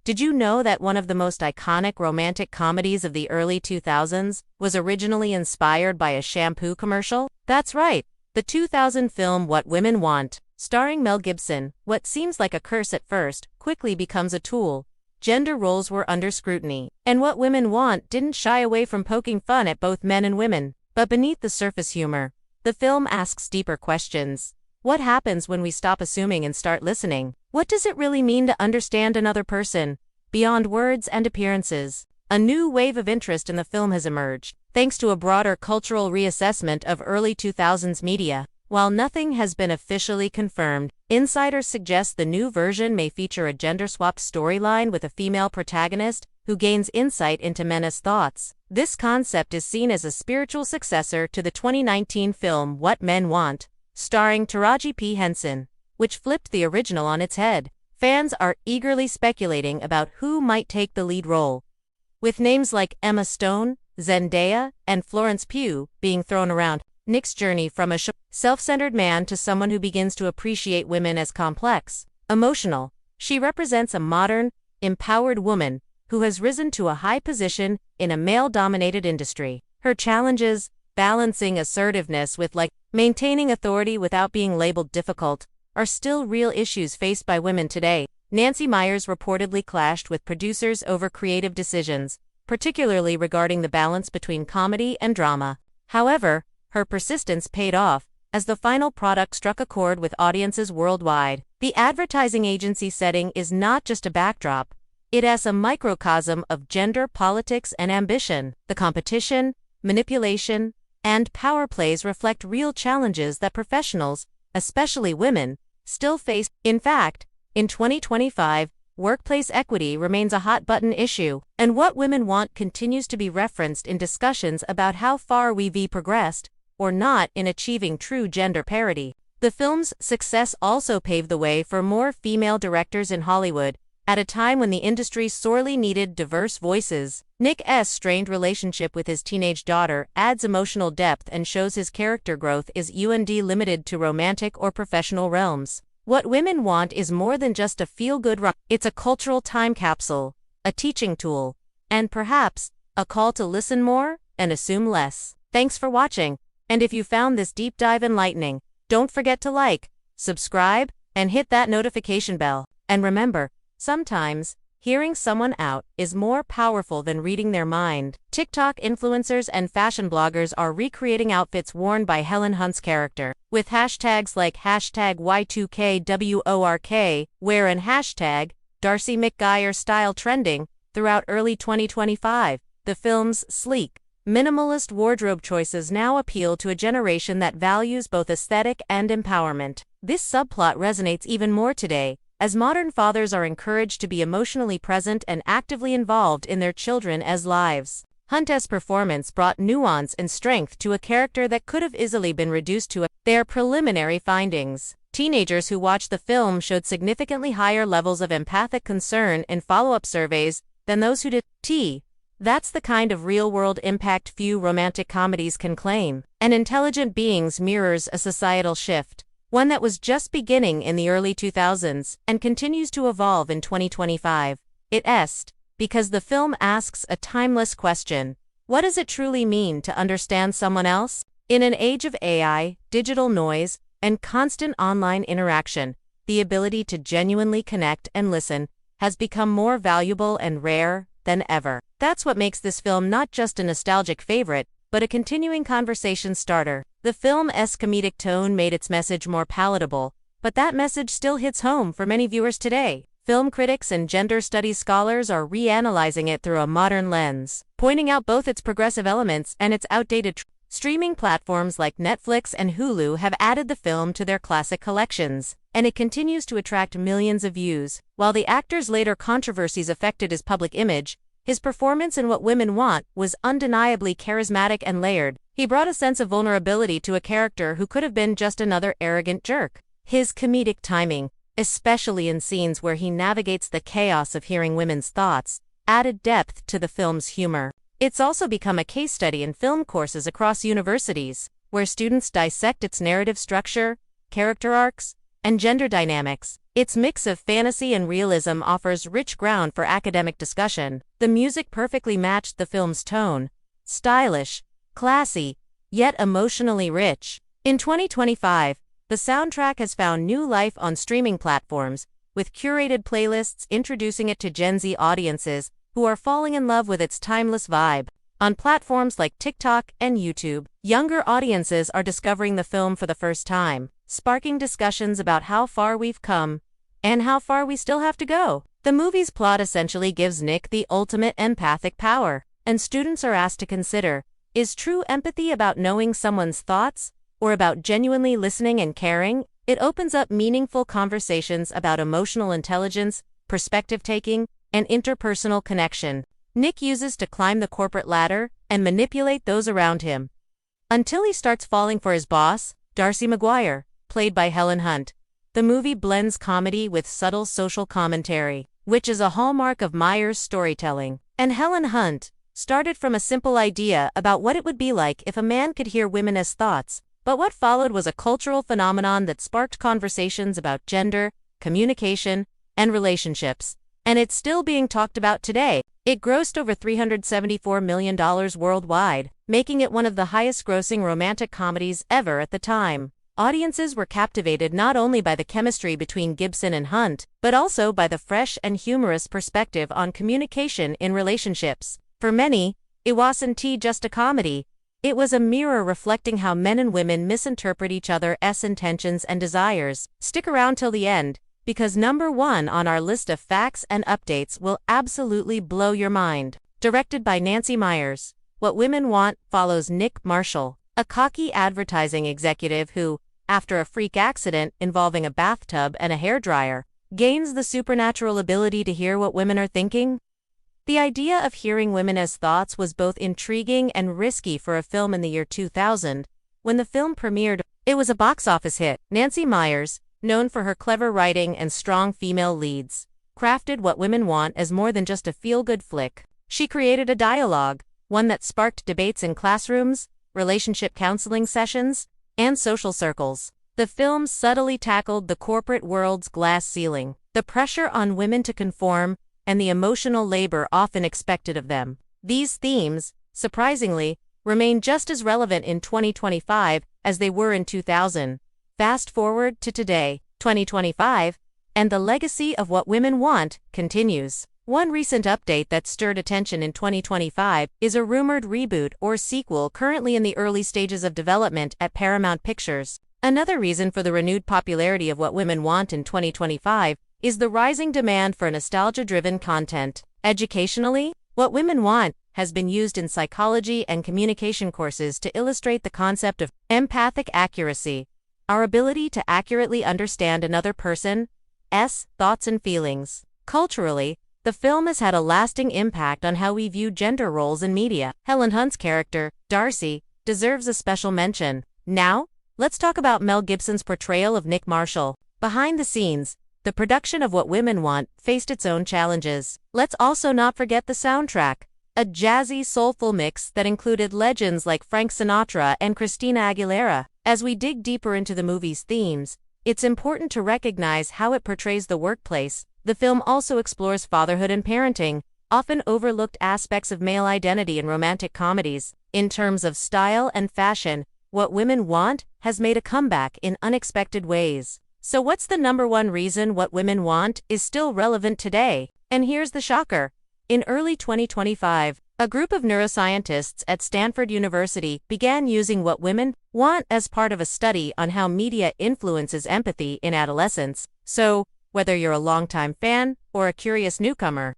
Did you know that one of the most iconic romantic comedies of the early 2000s was originally inspired by a shampoo commercial? That's right, the 2000 film What Women Want, starring Mel Gibson. What seems like a curse at first quickly becomes a tool. Gender roles were under scrutiny, and What Women Want didn't shy away from poking fun at both men and women. But beneath the surface humor, the film asks deeper questions. What happens when we stop assuming and start listening? What does it really mean to understand another person, beyond words and appearances? A new wave of interest in the film has emerged, thanks to a broader cultural reassessment of early 2000s media. While nothing has been officially confirmed, insiders suggest the new version may feature a gender-swapped storyline with a female protagonist who gains insight into men's thoughts. This concept is seen as a spiritual successor to the 2019 film What Men Want, starring Taraji P. Henson, which flipped the original on its head. Fans are eagerly speculating about who might take the lead role, with names like Emma Stone, Zendaya, and Florence Pugh being thrown around. Nick's journey from a self-centered man to someone who begins to appreciate women as complex, emotional. She represents a modern, empowered woman who has risen to a high position in a male-dominated industry. Her challenges, balancing assertiveness with maintaining authority without being labeled difficult, are still real issues faced by women today. Nancy Meyers reportedly clashed with producers over creative decisions, particularly regarding the balance between comedy and drama. However, her persistence paid off, as the final product struck a chord with audiences worldwide. The advertising agency setting is not just a backdrop, it is a microcosm of gender politics and ambition. The competition, manipulation, and power plays reflect real challenges that professionals, especially women, still face. In fact, in 2025, workplace equity remains a hot-button issue, and What Women Want continues to be referenced in discussions about how far we've progressed, or not, in achieving true gender parity. The film's success also paved the way for more female directors in Hollywood, at a time when the industry sorely needed diverse voices. Nick's strained relationship with his teenage daughter adds emotional depth and shows his character growth is limited to romantic or professional realms. What Women Want is more than just a feel-good rock. It's a cultural time capsule, a teaching tool, and perhaps a call to listen more and assume less. Thanks for watching, and if you found this deep dive enlightening, don't forget to like, subscribe, and hit that notification bell. And remember, sometimes, hearing someone out is more powerful than reading their mind. TikTok influencers and fashion bloggers are recreating outfits worn by Helen Hunt's character, with hashtags like #Y2KWORK, wear and hashtag Darcy McGuire style trending throughout early 2025. The film's sleek, minimalist wardrobe choices now appeal to a generation that values both aesthetic and empowerment. This subplot resonates even more today, as modern fathers are encouraged to be emotionally present and actively involved in their children's lives. Hunt's performance brought nuance and strength to a character that could have easily been reduced to their preliminary findings. Teenagers who watched the film showed significantly higher levels of empathic concern in follow-up surveys than those who did. That's the kind of real-world impact few romantic comedies can claim. An Intelligent Beings mirrors a societal shift, one that was just beginning in the early 2000s and continues to evolve in 2025. Because the film asks a timeless question: what does it truly mean to understand someone else? In an age of AI, digital noise, and constant online interaction, the ability to genuinely connect and listen has become more valuable and rare than ever. That's what makes this film not just a nostalgic favorite, but a continuing conversation starter. The film's comedic tone made its message more palatable, but that message still hits home for many viewers today. Film critics and gender studies scholars are reanalyzing it through a modern lens, pointing out both its progressive elements and its outdated streaming platforms like Netflix and Hulu have added the film to their classic collections, and it continues to attract millions of views. While the actor's later controversies affected his public image, his performance in What Women Want was undeniably charismatic and layered. He brought a sense of vulnerability to a character who could have been just another arrogant jerk. His comedic timing, especially in scenes where he navigates the chaos of hearing women's thoughts, added depth to the film's humor. It's also become a case study in film courses across universities, where students dissect its narrative structure, character arcs, and gender dynamics. Its mix of fantasy and realism offers rich ground for academic discussion. The music perfectly matched the film's tone, stylish, classy, yet emotionally rich. In 2025, the soundtrack has found new life on streaming platforms, with curated playlists introducing it to Gen Z audiences who are falling in love with its timeless vibe. On platforms like TikTok and YouTube, younger audiences are discovering the film for the first time, sparking discussions about how far we've come and how far we still have to go. The movie's plot essentially gives Nick the ultimate empathic power, and students are asked to consider, is true empathy about knowing someone's thoughts, or about genuinely listening and caring? It opens up meaningful conversations about emotional intelligence, perspective-taking, and interpersonal connection. Nick uses to climb the corporate ladder and manipulate those around him, until he starts falling for his boss, Darcy McGuire, played by Helen Hunt. The movie blends comedy with subtle social commentary, which is a hallmark of Myers' storytelling. And Helen Hunt started from a simple idea about what it would be like if a man could hear women as thoughts, but what followed was a cultural phenomenon that sparked conversations about gender, communication, and relationships. And it's still being talked about today. It grossed over $374 million worldwide, making it one of the highest-grossing romantic comedies ever at the time. Audiences were captivated not only by the chemistry between Gibson and Hunt, but also by the fresh and humorous perspective on communication in relationships. For many, it wasn't just a comedy. It was a mirror reflecting how men and women misinterpret each other's intentions and desires. Stick around till the end, because number one on our list of facts and updates will absolutely blow your mind. Directed by Nancy Myers, What Women Want follows Nick Marshall, a cocky advertising executive who, after a freak accident involving a bathtub and a hairdryer, gains the supernatural ability to hear what women are thinking. The idea of hearing women as thoughts was both intriguing and risky for a film in the year 2000. When the film premiered, it was a box office hit. Nancy Myers, known for her clever writing and strong female leads, crafted What Women Want as more than just a feel-good flick. She created a dialogue, one that sparked debates in classrooms, relationship counseling sessions, and social circles. The film subtly tackled the corporate world's glass ceiling, the pressure on women to conform, and the emotional labor often expected of them. These themes, surprisingly, remain just as relevant in 2025 as they were in 2000. Fast forward to today, 2025, and the legacy of What Women Want continues. One recent update that stirred attention in 2025 is a rumored reboot or sequel currently in the early stages of development at Paramount Pictures. Another reason for the renewed popularity of What Women Want in 2025 is the rising demand for nostalgia-driven content. Educationally, What Women Want has been used in psychology and communication courses to illustrate the concept of empathic accuracy, our ability to accurately understand another person's thoughts and feelings. Culturally, the film has had a lasting impact on how we view gender roles in media. Helen Hunt's character, Darcy, deserves a special mention. Now, let's talk about Mel Gibson's portrayal of Nick Marshall. Behind the scenes, the production of What Women Want faced its own challenges. Let's also not forget the soundtrack, a jazzy, soulful mix that included legends like Frank Sinatra and Christina Aguilera. As we dig deeper into the movie's themes, it's important to recognize how it portrays the workplace. The film also explores fatherhood and parenting, often overlooked aspects of male identity in romantic comedies. In terms of style and fashion, What Women Want has made a comeback in unexpected ways. So what's the number one reason What Women Want is still relevant today? And here's the shocker. In early 2025, a group of neuroscientists at Stanford University began using What Women Want as part of a study on how media influences empathy in adolescence. So, whether you're a longtime fan or a curious newcomer,